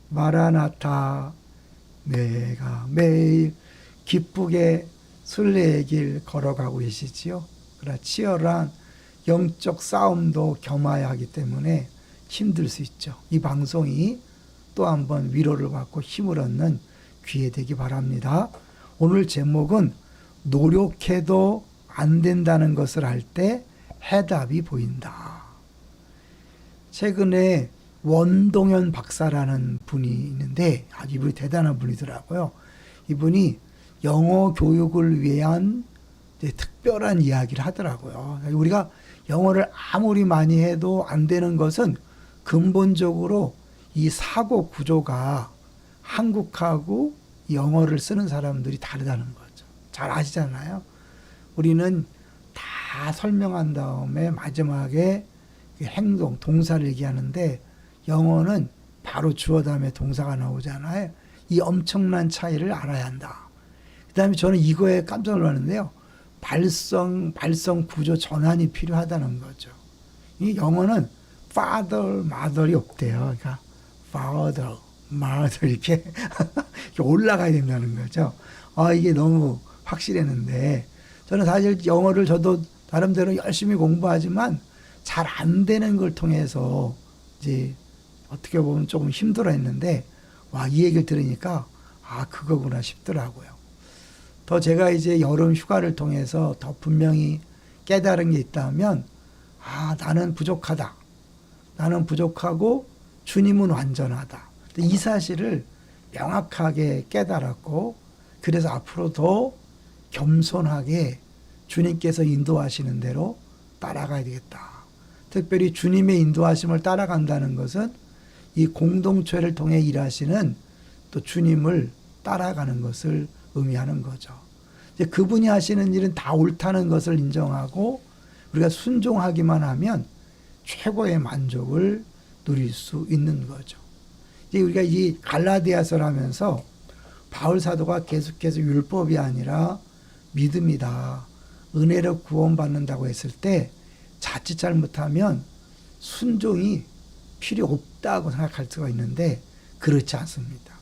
마라나타, 내가 매일 기쁘게 순례의 길 걸어가고 계시지요. 그러나 치열한 영적 싸움도 겸해야 하기 때문에 힘들 수 있죠. 이 방송이 또 한번 위로를 받고 힘을 얻는 기회 되기 바랍니다. 오늘 제목은 노력해도 안 된다는 것을 할 때 해답이 보인다. 최근에 원동현 박사라는 분이 있는데 이분이 대단한 분이더라고요. 이분이 영어 교육을 위한 특별한 이야기를 하더라고요. 우리가 영어를 아무리 많이 해도 안 되는 것은 근본적으로 이 사고 구조가 한국하고 영어를 쓰는 사람들이 다르다는 거죠. 잘 아시잖아요. 우리는 다 설명한 다음에 마지막에 행동, 동사를 얘기하는데 영어는 바로 주어 다음에 동사가 나오잖아요. 이 엄청난 차이를 알아야 한다. 그 다음에 저는 이거에 깜짝 놀랐는데요. 발성 구조 전환이 필요하다는 거죠. 이 영어는 father, mother이 없대요. 그러니까 father, mother 이렇게 올라가야 된다는 거죠. 이게 너무 확실했는데 저는 사실 영어를 저도 나름대로 열심히 공부하지만 잘 안 되는 걸 통해서 이제 어떻게 보면 조금 힘들어 했는데 이 얘기를 들으니까 그거구나 싶더라고요. 더 제가 이제 여름 휴가를 통해서 더 분명히 깨달은 게 있다면 나는 부족하다. 나는 부족하고 주님은 완전하다. 이 사실을 명확하게 깨달았고 그래서 앞으로 더 겸손하게 주님께서 인도하시는 대로 따라가야 되겠다. 특별히 주님의 인도하심을 따라간다는 것은 이 공동체를 통해 일하시는 또 주님을 따라가는 것을 의미하는 거죠. 이제 그분이 하시는 일은 다 옳다는 것을 인정하고 우리가 순종하기만 하면 최고의 만족을 누릴 수 있는 거죠. 이제 우리가 이 갈라디아서를 하면서 바울 사도가 계속해서 율법이 아니라 믿음이다. 은혜로 구원받는다고 했을 때 자칫 잘못하면 순종이 필요 없다고 생각할 수가 있는데 그렇지 않습니다.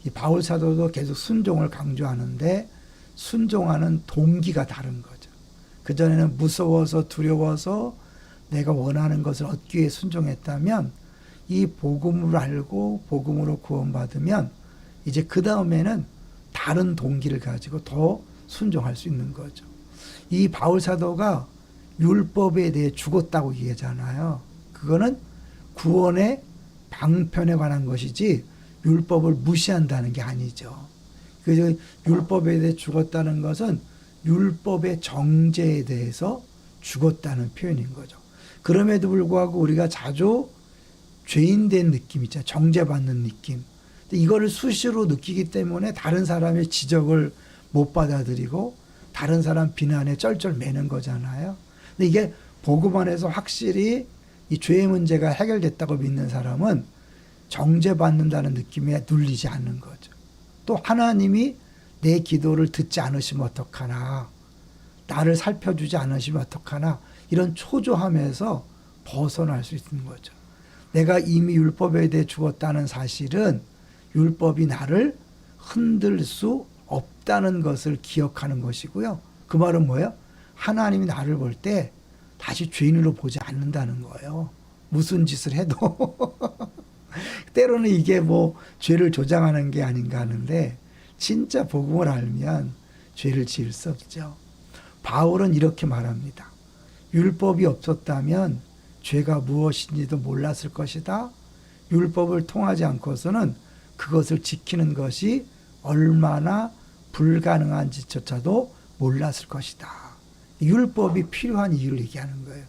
이 바울 사도도 계속 순종을 강조하는데 순종하는 동기가 다른 거죠. 그전에는 무서워서 두려워서 내가 원하는 것을 얻기 위해 순종했다면 이 복음을 알고 복음으로 구원받으면 이제 그 다음에는 다른 동기를 가지고 더 순종할 수 있는 거죠. 이 바울 사도가 율법에 대해 죽었다고 얘기하잖아요. 그거는 구원의 방편에 관한 것이지 율법을 무시한다는 게 아니죠. 그래서 율법에 대해 죽었다는 것은 율법의 정죄에 대해서 죽었다는 표현인 거죠. 그럼에도 불구하고 우리가 자주 죄인된 느낌 있잖아요. 정죄받는 느낌. 이거를 수시로 느끼기 때문에 다른 사람의 지적을 못 받아들이고 다른 사람 비난에 쩔쩔매는 거잖아요. 근데 이게 복음 안에서 확실히 이 죄의 문제가 해결됐다고 믿는 사람은 정죄받는다는 느낌에 눌리지 않는 거죠. 또 하나님이 내 기도를 듣지 않으시면 어떡하나, 나를 살펴주지 않으시면 어떡하나, 이런 초조함에서 벗어날 수 있는 거죠. 내가 이미 율법에 대해 죽었다는 사실은 율법이 나를 흔들 수 없다는 것을 기억하는 것이고요. 그 말은 뭐예요? 하나님이 나를 볼 때 다시 죄인으로 보지 않는다는 거예요. 무슨 짓을 해도. 때로는 이게 죄를 조장하는 게 아닌가 하는데 진짜 복음을 알면 죄를 지을 수 없죠. 바울은 이렇게 말합니다. 율법이 없었다면 죄가 무엇인지도 몰랐을 것이다. 율법을 통하지 않고서는 그것을 지키는 것이 얼마나 불가능한지조차도 몰랐을 것이다. 율법이 필요한 이유를 얘기하는 거예요.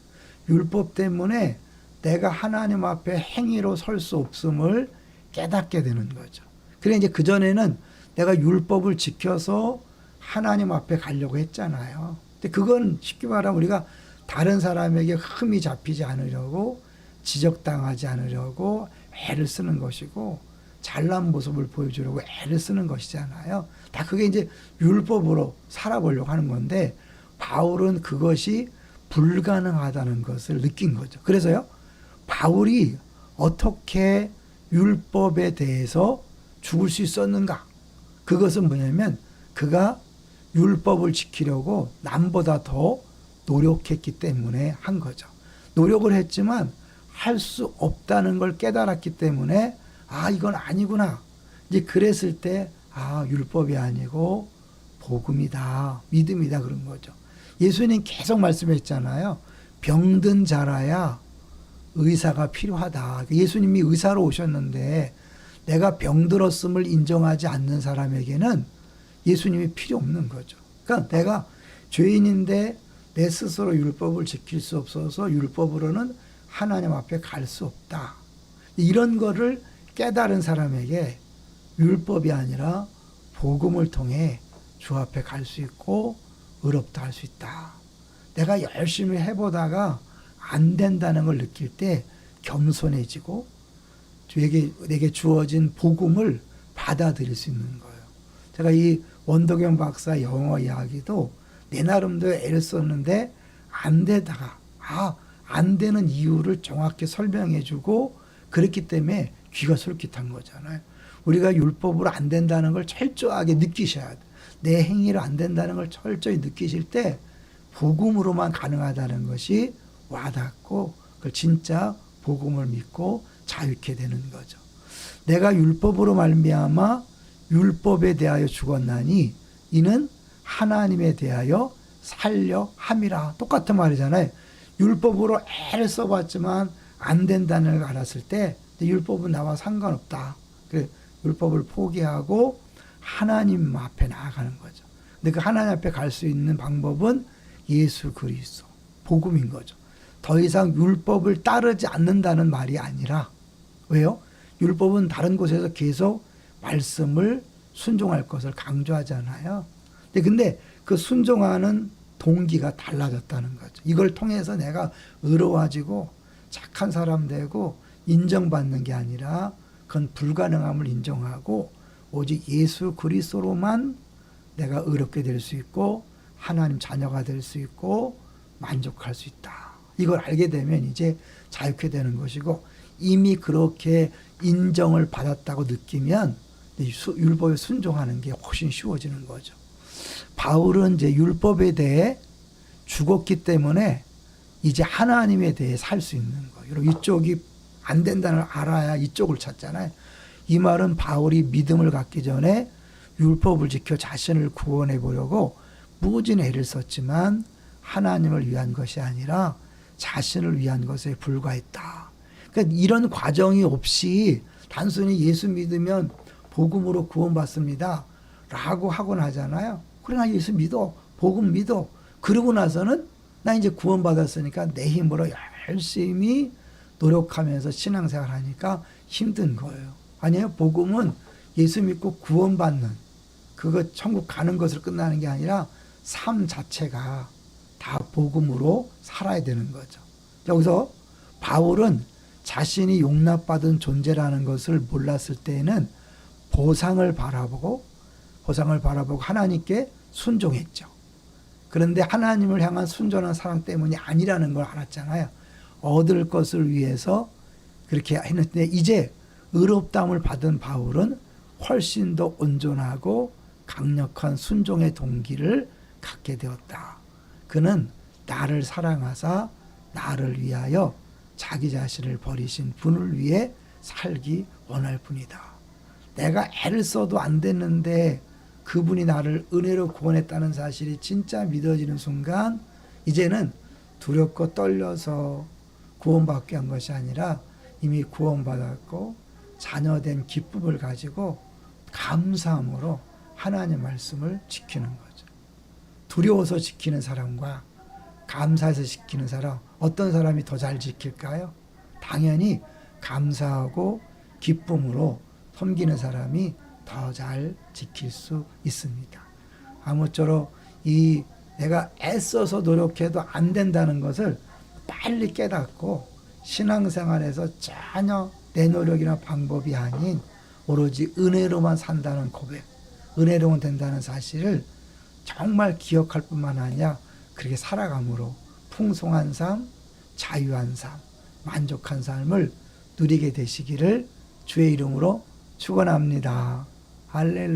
율법 때문에 내가 하나님 앞에 행위로 설 수 없음을 깨닫게 되는 거죠. 그래 이제 그전에는 내가 율법을 지켜서 하나님 앞에 가려고 했잖아요. 근데 그건 쉽게 말하면 우리가 다른 사람에게 흠이 잡히지 않으려고 지적당하지 않으려고 애를 쓰는 것이고 잘난 모습을 보여주려고 애를 쓰는 것이잖아요. 다 그게 이제 율법으로 살아보려고 하는 건데 바울은 그것이 불가능하다는 것을 느낀 거죠. 그래서요, 바울이 어떻게 율법에 대해서 죽을 수 있었는가? 그것은 뭐냐면 그가 율법을 지키려고 남보다 더 노력했기 때문에 한 거죠. 노력을 했지만 할 수 없다는 걸 깨달았기 때문에 아, 이건 아니구나. 이제 그랬을 때 아, 율법이 아니고 복음이다, 믿음이다, 그런 거죠. 예수님 계속 말씀했잖아요. 병든 자라야 의사가 필요하다. 예수님이 의사로 오셨는데 내가 병들었음을 인정하지 않는 사람에게는 예수님이 필요 없는 거죠. 그러니까 내가 죄인인데 내 스스로 율법을 지킬 수 없어서 율법으로는 하나님 앞에 갈 수 없다. 이런 거를 깨달은 사람에게 율법이 아니라 복음을 통해 주 앞에 갈 수 있고 의롭다 할 수 있다. 내가 열심히 해보다가 안 된다는 걸 느낄 때 겸손해지고 내게 주어진 복음을 받아들일 수 있는 거예요. 제가 이 원덕영 박사 영어 이야기도 내 나름대로 애를 썼는데 안 되다가 안 되는 이유를 정확히 설명해주고 그랬기 때문에 귀가 솔깃한 거잖아요. 우리가 율법으로 안 된다는 걸 철저하게 느끼셔야 돼. 내 행위로 안 된다는 걸 철저히 느끼실 때 복음으로만 가능하다는 것이 와닿고 그걸 진짜 복음을 믿고 자유케 되는 거죠. 내가 율법으로 말미암아 율법에 대하여 죽었나니 이는 하나님에 대하여 살려 함이라. 똑같은 말이잖아요. 율법으로 애를 써봤지만 안 된다는 걸 알았을 때 율법은 나와 상관없다. 그래, 율법을 포기하고 하나님 앞에 나아가는 거죠. 근데 그 하나님 앞에 갈 수 있는 방법은 예수 그리스도, 복음인 거죠. 더 이상 율법을 따르지 않는다는 말이 아니라, 왜요? 율법은 다른 곳에서 계속 말씀을 순종할 것을 강조하잖아요. 근데 그 순종하는 동기가 달라졌다는 거죠. 이걸 통해서 내가 의로워지고 착한 사람 되고 인정받는 게 아니라 그건 불가능함을 인정하고 오직 예수 그리스도로만 내가 의롭게 될 수 있고 하나님 자녀가 될 수 있고 만족할 수 있다. 이걸 알게 되면 이제 자유케 되는 것이고 이미 그렇게 인정을 받았다고 느끼면 율법에 순종하는 게 훨씬 쉬워지는 거죠. 바울은 이제 율법에 대해 죽었기 때문에 이제 하나님에 대해 살 수 있는 거예요. 이쪽이 안 된다는 걸 알아야 이쪽을 찾잖아요. 이 말은 바울이 믿음을 갖기 전에 율법을 지켜 자신을 구원해 보려고 무진 애를 썼지만 하나님을 위한 것이 아니라 자신을 위한 것에 불과했다. 그러니까 이런 과정이 없이 단순히 예수 믿으면 복음으로 구원받습니다 라고 하곤 하잖아요. 그래, 나 예수 믿어, 복음 믿어. 그러고 나서는 나 이제 구원받았으니까 내 힘으로 열심히 노력하면서 신앙생활 하니까 힘든 거예요. 아니에요. 복음은 예수 믿고 구원받는, 그거 천국 가는 것으로 끝나는 게 아니라 삶 자체가 다 복음으로 살아야 되는 거죠. 여기서 바울은 자신이 용납받은 존재라는 것을 몰랐을 때에는 보상을 바라보고 하나님께 순종했죠. 그런데 하나님을 향한 순전한 사랑 때문이 아니라는 걸 알았잖아요. 얻을 것을 위해서 그렇게 했는데 이제 의롭다함을 받은 바울은 훨씬 더 온전하고 강력한 순종의 동기를 갖게 되었다. 그는 나를 사랑하사 나를 위하여 자기 자신을 버리신 분을 위해 살기 원할 뿐이다. 내가 애를 써도 안 됐는데 그분이 나를 은혜로 구원했다는 사실이 진짜 믿어지는 순간 이제는 두렵고 떨려서 구원받게 한 것이 아니라 이미 구원받았고 자녀된 기쁨을 가지고 감사함으로 하나님의 말씀을 지키는 거죠. 두려워서 지키는 사람과 감사해서 지키는 사람, 어떤 사람이 더 잘 지킬까요? 당연히 감사하고 기쁨으로 섬기는 사람이 더 잘 지킬 수 있습니다. 아무쪼록 이 내가 애써서 노력해도 안 된다는 것을 빨리 깨닫고 신앙생활에서 전혀 내 노력이나 방법이 아닌 오로지 은혜로만 산다는 고백, 은혜로만 된다는 사실을 정말 기억할 뿐만 아니라 그렇게 살아감으로 풍성한 삶, 자유한 삶, 만족한 삶을 누리게 되시기를 주의 이름으로 축원합니다. 할렐루야.